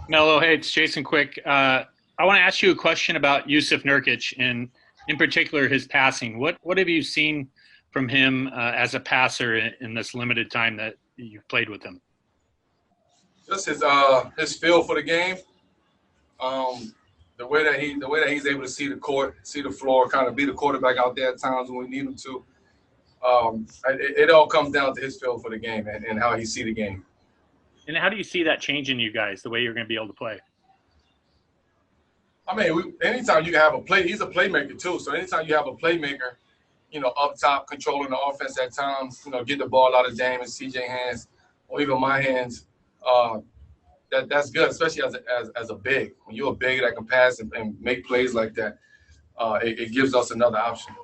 Melo, hey, it's Jason Quick. I want to ask you a question about Yusuf Nurkic and, in particular, his passing. What have you seen from him as a passer in this limited time that you've played with him? Just his feel for the game, the way that he's able to see the court, see the floor, kind of be the quarterback out there at times when we need him to. It all comes down to his feel for the game and how he see the game. And how do you see that changing you guys, the way you're going to be able to play? I mean, anytime you can have a play, he's a playmaker too. So anytime you have a playmaker, up top, controlling the offense at times, get the ball out of Dame and CJ hands, or even my hands, that's good, especially as a big. When you're a big that can pass and make plays like that, it gives us another option.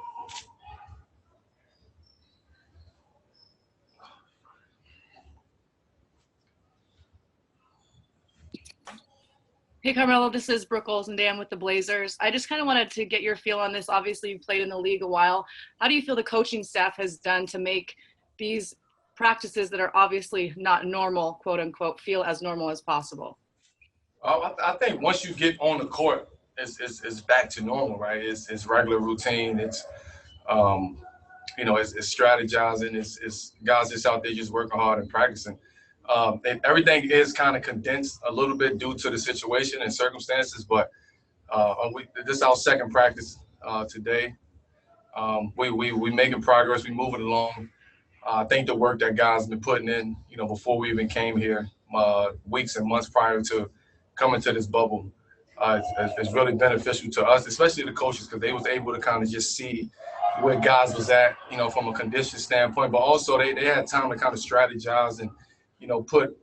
Hey, Carmelo, this is Brooke Olsendam with the Blazers. I just kind of wanted to get your feel on this. Obviously, you've played in the league a while. How do you feel the coaching staff has done to make these practices that are obviously not normal, quote unquote, feel as normal as possible? I think once you get on the court, it's back to normal, right? It's regular routine. It's it's strategizing. It's guys just out there just working hard and practicing. And everything is kind of condensed a little bit due to the situation and circumstances, but this is our second practice today. We making progress. We moving along. I think the work that guys been putting in, before we even came here, weeks and months prior to coming to this bubble, is really beneficial to us, especially the coaches, because they was able to kind of just see where guys was at, from a condition standpoint, but also they had time to kind of strategize and put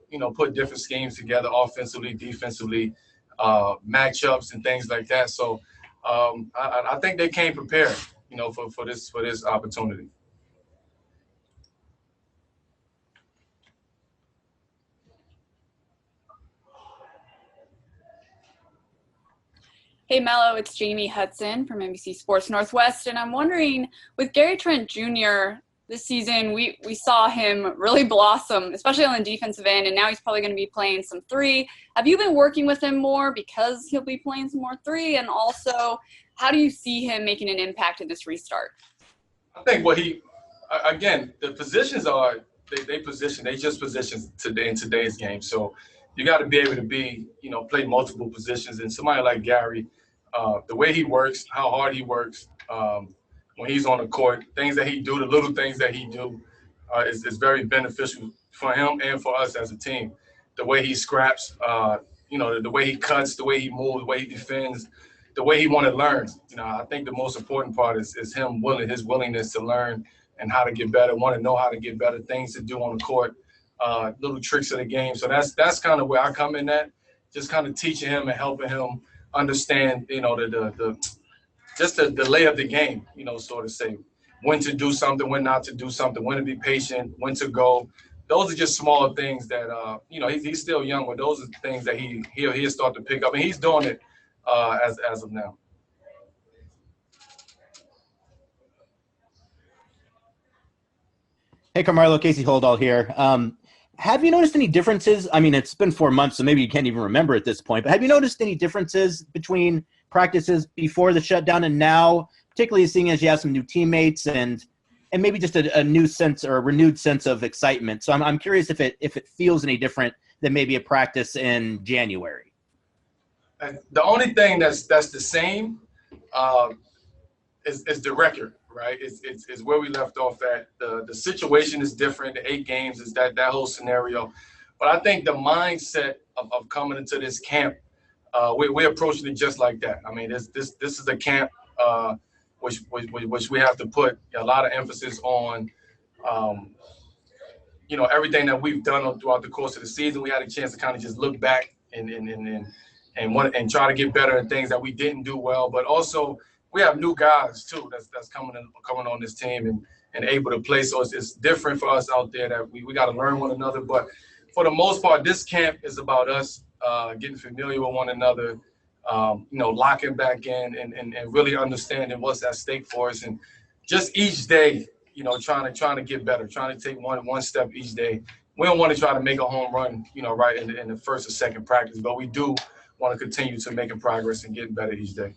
different schemes together, offensively, defensively, matchups and things like that. So I think they came prepared, for this opportunity. Hey, Mello, it's Jamie Hudson from NBC Sports Northwest, and I'm wondering, with Gary Trent Jr., this season, we saw him really blossom, especially on the defensive end, and now he's probably going to be playing some three. Have you been working with him more because he'll be playing some more three? And also, how do you see him making an impact in this restart? I think the positions are, they just positions today in today's game. So you got to be able to play multiple positions. And somebody like Gary, the way he works, how hard he works, when he's on the court, things that he do, the little things that he do, is very beneficial for him and for us as a team. The way he scraps, the way he cuts, the way he moves, the way he defends, the way he want to learn. I think the most important part is him his willingness to learn and how to get better, want to know how to get better, things to do on the court, little tricks of the game. So that's kind of where I come in at, just kind of teaching him and helping him understand, the lay of the game, sort of say when to do something, when not to do something, when to be patient, when to go. Those are just small things that, he's still young, but those are things that he'll start to pick up, and he's doing it as of now. Hey, Carmelo, Casey Holdall here. Have you noticed any differences? I mean, it's been 4 months, so maybe you can't even remember at this point, but have you noticed any differences between practices before the shutdown and now, particularly seeing as you have some new teammates and maybe just a new sense or a renewed sense of excitement? So I'm curious if it feels any different than maybe a practice in January. The only thing that's the same is the record, right? It's where we left off at. The situation is different. The 8 games is that whole scenario. But I think the mindset of coming into this camp, we're approaching it just like that. I mean, this is a camp which we have to put a lot of emphasis on. Everything that we've done throughout the course of the season, we had a chance to kind of just look back and try to get better at things that we didn't do well. But also, we have new guys too that's coming on this team and able to play. So it's different for us out there that we got to learn one another. But for the most part, this camp is about us getting familiar with one another, locking back in and really understanding what's at stake for us. And just each day, trying to get better, trying to take one step each day we don't want to try to make a home run, right in the first or second practice, but we do want to continue to making progress and getting better each day.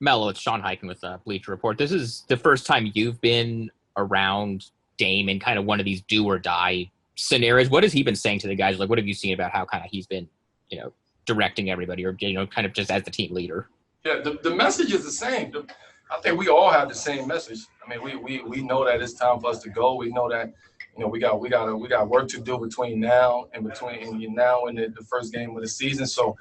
Melo, it's Sean Highkin with Bleacher Report. This is the first time you've been around Dame in kind of one of these do or die scenarios. What has he been saying to the guys? Like, what have you seen about how kind of he's been, directing everybody or, kind of just as the team leader? Yeah, the message is the same. I think we all have the same message. I mean, we know that it's time for us to go. We know that, we got work to do between now and the first game of the season. So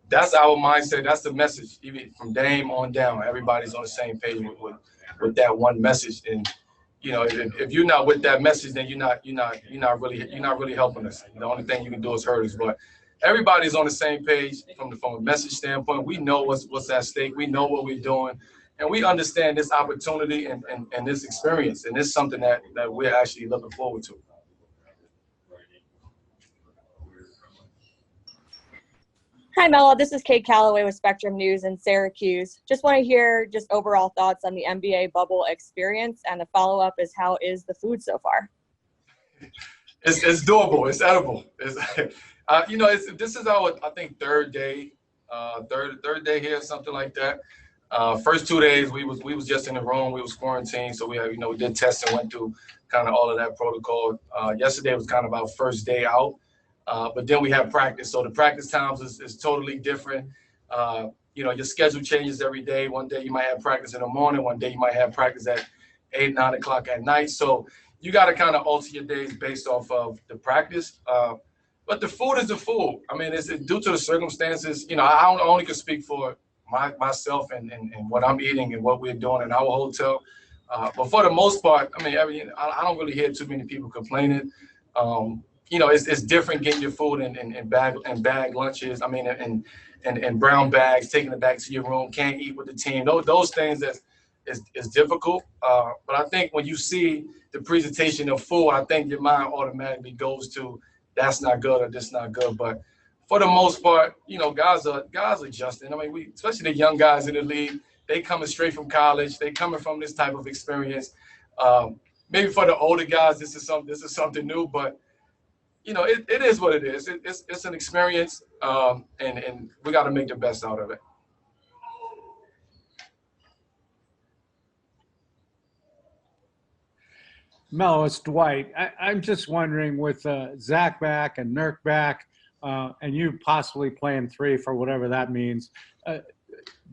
that's our mindset. That's the message. Even from Dame on down, everybody's on the same page with that one message. And if you're not with that message, then you're not really helping us. The only thing you can do is hurt us. But everybody's on the same page from a message standpoint. We know what's at stake. We know what we're doing, and we understand this opportunity and this experience. And it's something that we're actually looking forward to. Hi, Melo. This is Kate Calloway with Spectrum News in Syracuse. Just want to hear just overall thoughts on the NBA bubble experience, and the follow-up is how is the food so far? It's doable. It's edible. This is our, I think, third day here, something like that. First 2 days we was just in the room. We was quarantined, so we did tests and went through kind of all of that protocol. Yesterday was kind of our first day out. But then we have practice. So the practice times is totally different. Your schedule changes every day. One day you might have practice in the morning. One day you might have practice at 8, 9 o'clock at night. So you got to kind of alter your days based off of the practice. But the food is the food. I mean, it's due to the circumstances. I only can speak for myself and what I'm eating and what we're doing in our hotel. But for the most part, I mean, I don't really hear too many people complaining. It's different getting your food in bag lunches. I mean, and brown bags, taking it back to your room, can't eat with the team. Those things is difficult. But I think when you see the presentation of food, I think your mind automatically goes to that's not good or this not good. But for the most part, guys are adjusting. I mean, especially the young guys in the league, they coming straight from college. They coming from this type of experience. Maybe for the older guys, this is something new, but it is what it is. It's an experience, and we got to make the best out of it. Melo, it's Dwight. I'm just wondering, with Zach back and Nurk back, and you possibly playing 3 for whatever that means, do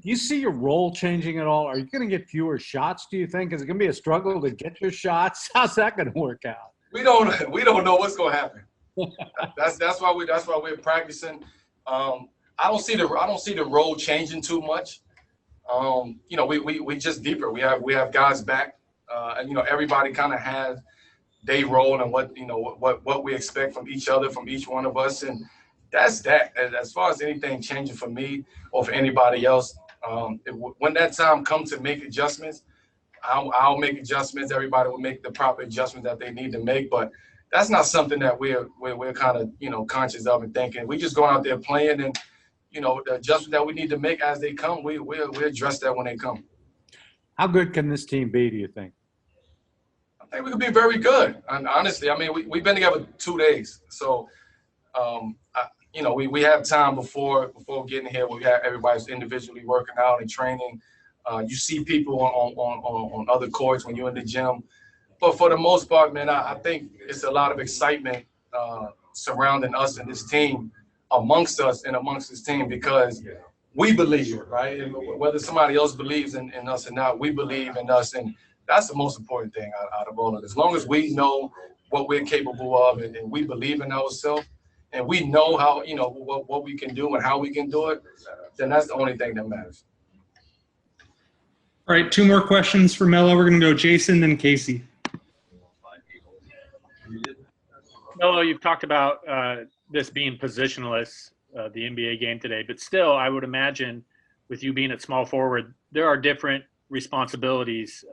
you see your role changing at all? Are you going to get fewer shots, do you think? Is it going to be a struggle to get your shots? How's that going to work out? We don't know what's going to happen. That's why we're practicing. I don't see the role changing too much. We just deeper. We have guys back. And everybody kind of has their role and what we expect from each other, from each one of us, and that's that. As far as anything changing for me or for anybody else, when that time comes to make adjustments, I'll make adjustments. Everybody will make the proper adjustments that they need to make, but that's not something that we're kind of conscious of and thinking. We just go out there playing, and the adjustments that we need to make as they come, we address that when they come. How good can this team be, do you think? I think we could be very good. And honestly, I mean, we've been together 2 days. So, we have time before getting here. We have everybody's individually working out and training. You see people on other courts when you're in the gym. But for the most part, man, I think it's a lot of excitement surrounding us and this team, amongst us and amongst this team, because we believe, right? And whether somebody else believes in us or not, we believe in us. And that's the most important thing out of all of this. As long as we know what we're capable of and we believe in ourselves and we know how, what we can do and how we can do it, then that's the only thing that matters. All right, 2 more questions for Melo. We're going to go Jason, then Casey. Melo, you've talked about this being positionless, the NBA game today, but still, I would imagine with you being at small forward, there are different responsibilities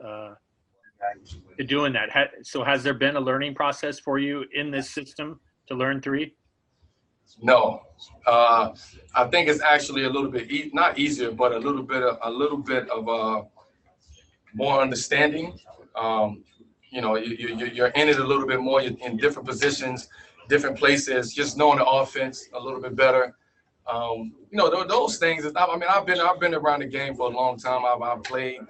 to doing that. So has there been a learning process for you in this system to learn 3? No, I think it's actually a little bit not easier, but a little bit of more understanding. You know, you're in it a little bit more. You're in different positions, different places, just knowing the offense a little bit better. You know, those things. I mean, I've been around the game for a long time. I've played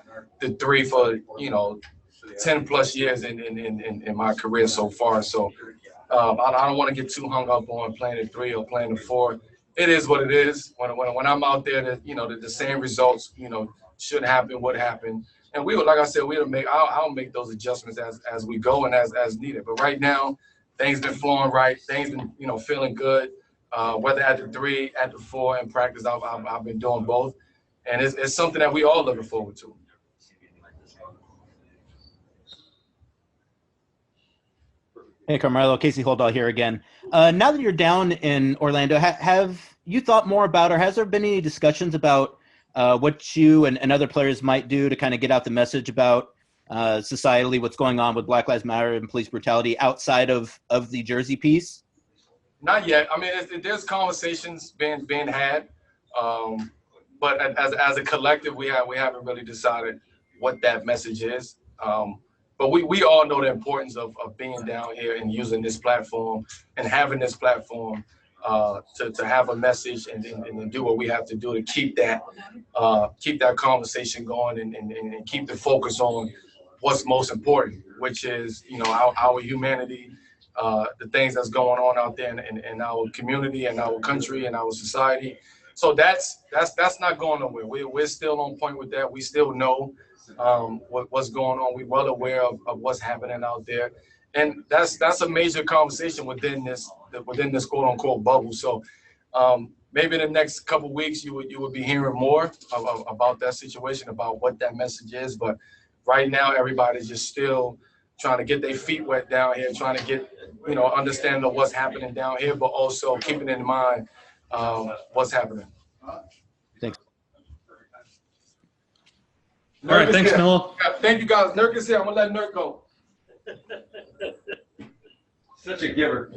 the three for, you know, 10 plus years in my career so far. So I don't want to get too hung up on playing the three or playing the four. It is what it is. When I'm out there, that, you know, the same results, you know, should happen, would happen. And we would, like I said, I'll make those adjustments as we go and as needed. But right now, things been flowing right. Things been, you know, feeling good. Whether at the three, at the four in practice, I've been doing both. And it's something that we all looking forward to. Hey, Carmelo, Casey Holdahl here again. Now that you're down in Orlando, have you thought more about, or has there been any discussions about what you and other players might do to kind of get out the message about societally what's going on with Black Lives Matter and police brutality outside of the jersey piece? Not yet. I mean, there's conversations being had, but as a collective, we haven't really decided what that message is. But we all know the importance of being down here and using this platform and having this platform to have a message and do what we have to do to keep that conversation going and keep the focus on what's most important, which is, you know, our humanity, the things that's going on out there in our community and our country and our society. So that's not going nowhere. We're still on point with that. We still know what's going on. We're well aware of what's happening out there, and that's a major conversation within this quote unquote bubble. So maybe in the next couple of weeks you would be hearing more about that situation, about what that message is. But right now everybody's just still trying to get their feet wet down here, trying to get, you know, understanding of what's happening down here, but also keeping in mind what's happening. Thanks. All right, thanks, Melo. Thank you, guys. Nurk is here. I'm gonna let Nurk go. Such a giver.